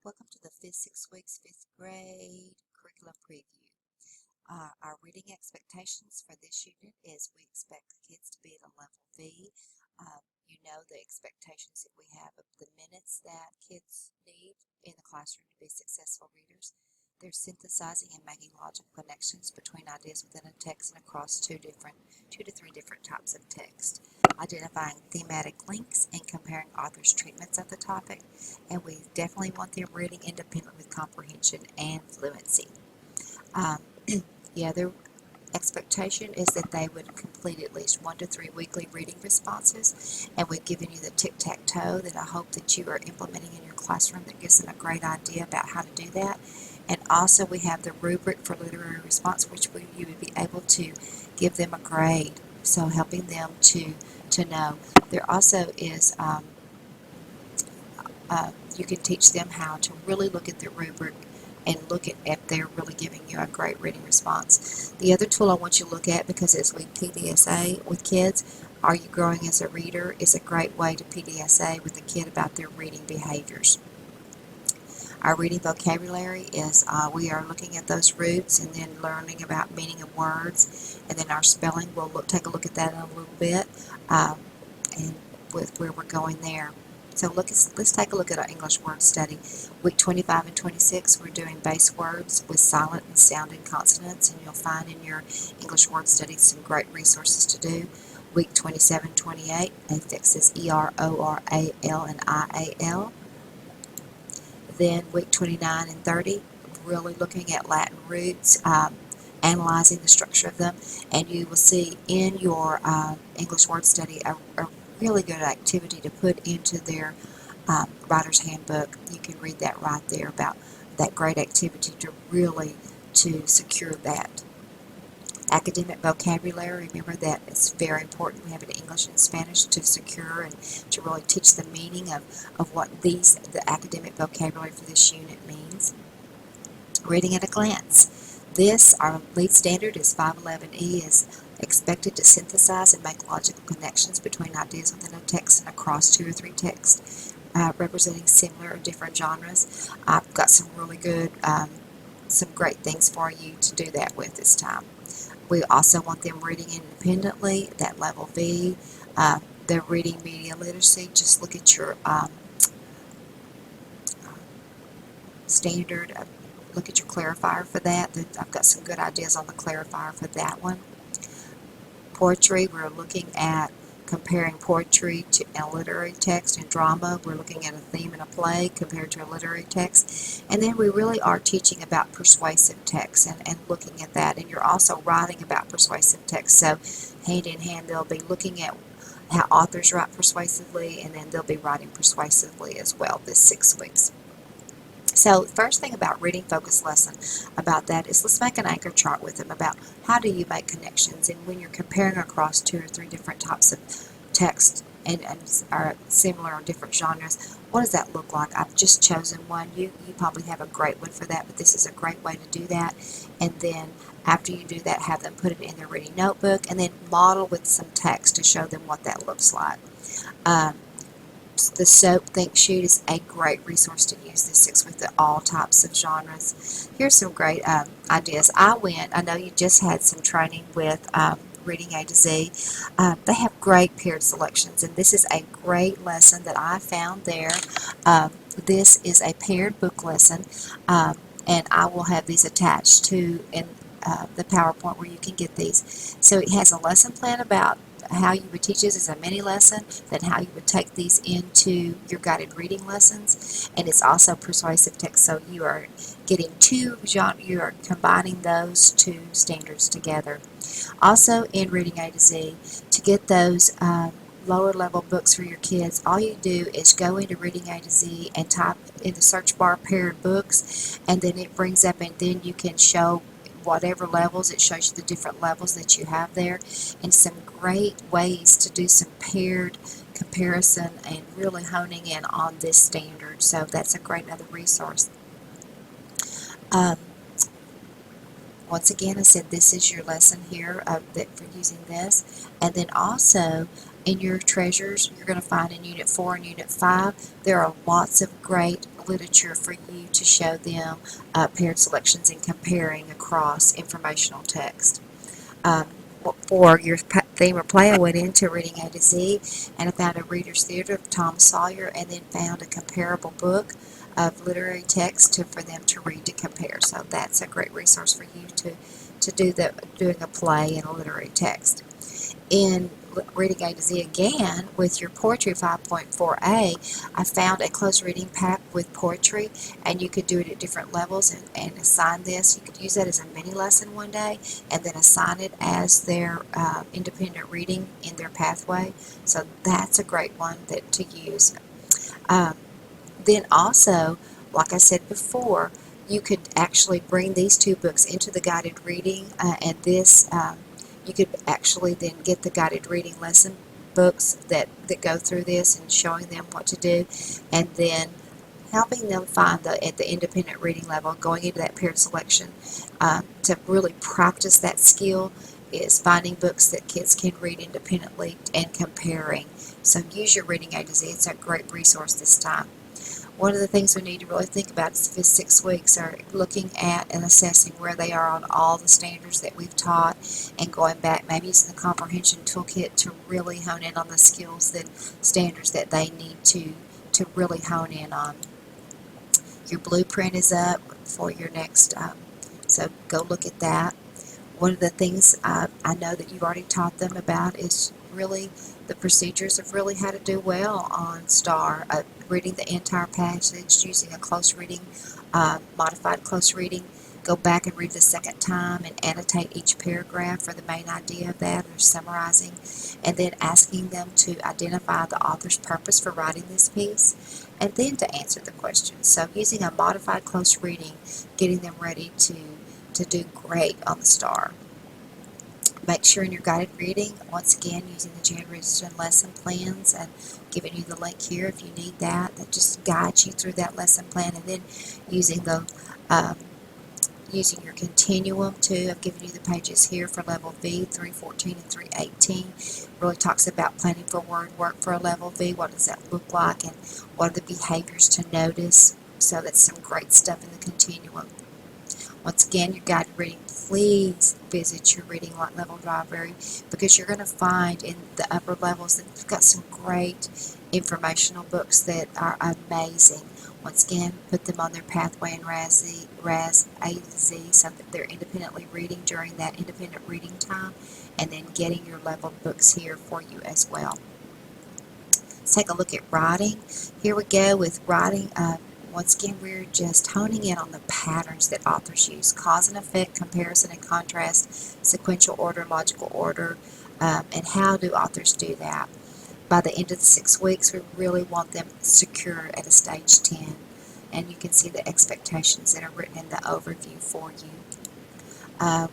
Welcome to the 6 weeks, 5th grade curriculum preview. Our reading expectations for this unit is we expect kids to be at a level V. You know the expectations that we have of the minutes that kids need in the classroom to be successful readers. They're synthesizing and making logical connections between ideas within a text and across two to three different types of text. Identifying thematic links and comparing authors' treatments of the topic, and we definitely want them reading independently with comprehension and fluency. The other expectation is that they would complete at least 1 to 3 weekly reading responses, and we've given you the tic-tac-toe that I hope that you are implementing in your classroom that gives them a great idea about how to do that. And also we have the rubric for literary response, which you would be able to give them a grade, so helping them to know. There also is you can teach them how to really look at the rubric and look at if they're really giving you a great reading response. The other tool I want you to look at, because it's with PDSA with kids, Are You Growing as a Reader, is a great way to PDSA with a kid about their reading behaviors. Our reading vocabulary is we are looking at those roots and then learning about meaning of words, and then our spelling, we'll take a look at that in a little bit, and with where we're going there. So let's take a look at our English word study. Week 25 and 26, we're doing base words with silent and sounding consonants, and you'll find in your English word study some great resources to do. Week 27 and 28, affixes E-R-O-R-A-L and I-A-L. Then week 29 and 30, really looking at Latin roots, analyzing the structure of them, and you will see in your English word study a really good activity to put into their writer's handbook. You can read that right there about that great activity to secure that. Academic vocabulary, remember that it's very important. We have it in English and Spanish to secure and to really teach the meaning of what the academic vocabulary for this unit means. Reading at a glance. Our lead standard is 511E, is expected to synthesize and make logical connections between ideas within a text and across 2 or 3 texts, representing similar or different genres. I've got some really good, some great things for you to do that with this time. We also want them reading independently, that level V. They're reading media literacy. Just look at your standard. Look at your clarifier for that. I've got some good ideas on the clarifier for that one. Poetry, we're looking at comparing poetry to a literary text. And drama, we're looking at a theme in a play compared to a literary text. And then we really are teaching about persuasive text and looking at that. And you're also writing about persuasive text. So hand in hand, they'll be looking at how authors write persuasively, and then they'll be writing persuasively as well this 6 weeks. So first thing about reading focus lesson about that is let's make an anchor chart with them about how do you make connections, and when you're comparing across 2 or 3 different types of text and are similar or different genres, what does that look like? I've just chosen one. You probably have a great one for that, but this is a great way to do that. And then after you do that, have them put it in their reading notebook and then model with some text to show them what that looks like. The SOAP Think Shoot is a great resource to use this 6 week with all types of genres. Here's some great ideas. I know you just had some training with Reading A to Z. They have great paired selections, and this is a great lesson that I found there. This is a paired book lesson, and I will have these attached to in the PowerPoint where you can get these. So it has a lesson plan about how you would teach this as a mini lesson, then how you would take these into your guided reading lessons, and it's also persuasive text, so you are getting you are combining those 2 standards together. Also in Reading A to Z, to get those lower level books for your kids, all you do is go into Reading A to Z and type in the search bar paired books, and then it brings up, and then you can show whatever levels, it shows you the different levels that you have there, and some great ways to do some paired comparison and really honing in on this standard. So that's a great other resource. Once again, I said this is your lesson here for using this, and then also in your treasures, you're going to find in Unit 4 and Unit 5, there are lots of great literature for you to show them paired selections and comparing across informational text. Um, for your theme or play, I went into Reading A to Z, and I found a Reader's Theater of Tom Sawyer, and then found a comparable book of literary text for them to read to compare. So that's a great resource for you to doing a play and a literary text. In Reading A to Z again, with your Poetry 5.4a, I found a close reading pack with poetry, and you could do it at different levels and assign this. You could use that as a mini lesson one day and then assign it as their independent reading in their pathway. So that's a great one to use. Um, then also, like I said before, you could actually bring these two books into the guided reading, and this you could actually then get the guided reading lesson books that go through this and showing them what to do, and then helping them find at the independent reading level, going into that paired selection to really practice that skill is finding books that kids can read independently and comparing. So use your Reading A to Z. It's a great resource this time. One of the things we need to really think about is the 6 weeks are looking at and assessing where they are on all the standards that we've taught, and going back, maybe using the comprehension toolkit to really hone in on the skills and standards that they need to really hone in on. Your blueprint is up for your next, so go look at that. One of the things I know that you've already taught them about is really the procedures of really how to do well on STAR, reading the entire passage, using a close reading, modified close reading. Go back and read the second time and annotate each paragraph for the main idea of that, or summarizing, and then asking them to identify the author's purpose for writing this piece, and then to answer the questions. So using a modified close reading, getting them ready to do great on the STAR. Make sure in your guided reading, once again, using the Jan Richardson lesson plans, and giving you the link here if you need that just guides you through that lesson plan, and then using the using your continuum too. I've given you the pages here for level V, 314 and 318. Really talks about planning for word work for a level V. What does that look like, and what are the behaviors to notice? So that's some great stuff in the continuum. Once again, your guided reading, please visit your reading level library, because you're going to find in the upper levels that you've got some great informational books that are amazing. Once again, put them on their pathway in RAS A to Z so that they're independently reading during that independent reading time, and then getting your leveled books here for you as well. Let's take a look at writing. Here we go with writing. Once again, we're just honing in on the patterns that authors use: cause and effect, comparison and contrast, sequential order, logical order, and how do authors do that. By the end of the 6 weeks, we really want them secure at a stage 10, and you can see the expectations that are written in the overview for you.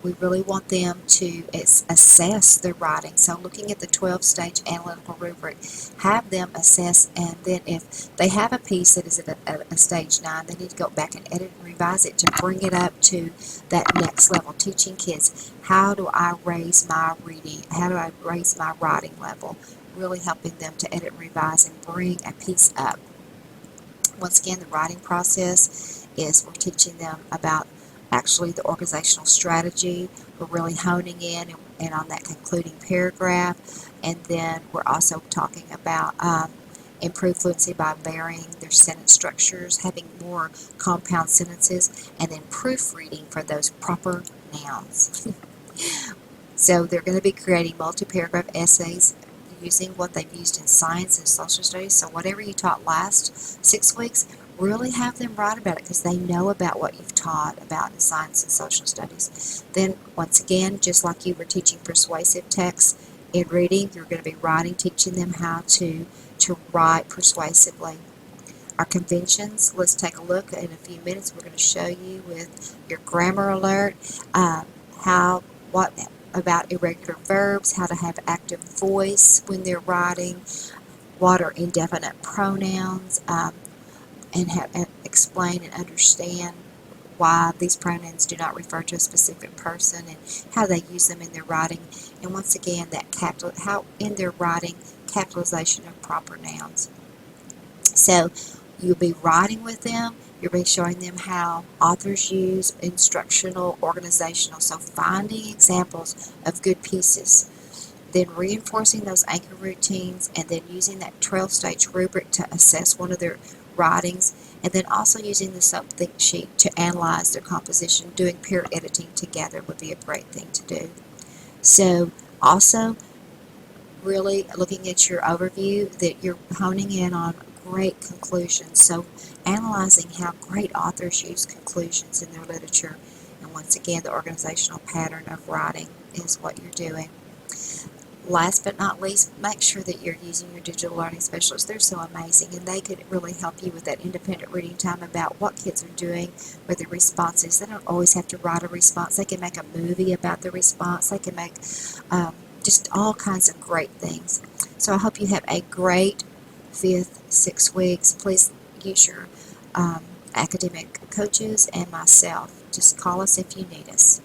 We really want them to assess their writing. So looking at the 12-stage analytical rubric, have them assess, and then if they have a piece that is at a stage 9, they need to go back and edit and revise it to bring it up to that next level. Teaching kids, how do I raise my reading? How do I raise my writing level? Really helping them to edit and revise and bring a piece up. Once again, the writing process is we're teaching them about actually the organizational strategy. We're really honing in and on that concluding paragraph, and then we're also talking about improved fluency by varying their sentence structures, having more compound sentences, and then proofreading for those proper nouns. So they're going to be creating multi-paragraph essays using what they've used in science and social studies. So whatever you taught last 6 weeks, really have them write about it, because they know about what you've taught about in science and social studies. Then, once again, just like you were teaching persuasive text in reading, you're going to be writing, teaching them how to write persuasively. Our conventions, let's take a look in a few minutes. We're going to show you with your grammar alert what about irregular verbs, how to have active voice when they're writing, what are indefinite pronouns, and explain and understand why these pronouns do not refer to a specific person, and how they use them in their writing. And once again, how in their writing, capitalization of proper nouns. So You'll be writing with them. You'll be showing them how authors use instructional, organizational. So finding examples of good pieces, then reinforcing those anchor routines, and then using that 12-stage rubric to assess one of their writings, and then also using the something sheet to analyze their composition. Doing peer editing together would be a great thing to do. So also really looking at your overview, that you're honing in on great conclusions. So analyzing how great authors use conclusions in their literature. And once again, the organizational pattern of writing is what you're doing. Last but not least, make sure that you're using your digital learning specialists. They're so amazing, and they could really help you with that independent reading time about what kids are doing with their responses. They don't always have to write a response. They can make a movie about the response. They can make just all kinds of great things. So I hope you have a great 6 weeks. Please use your academic coaches and myself. Just call us if you need us.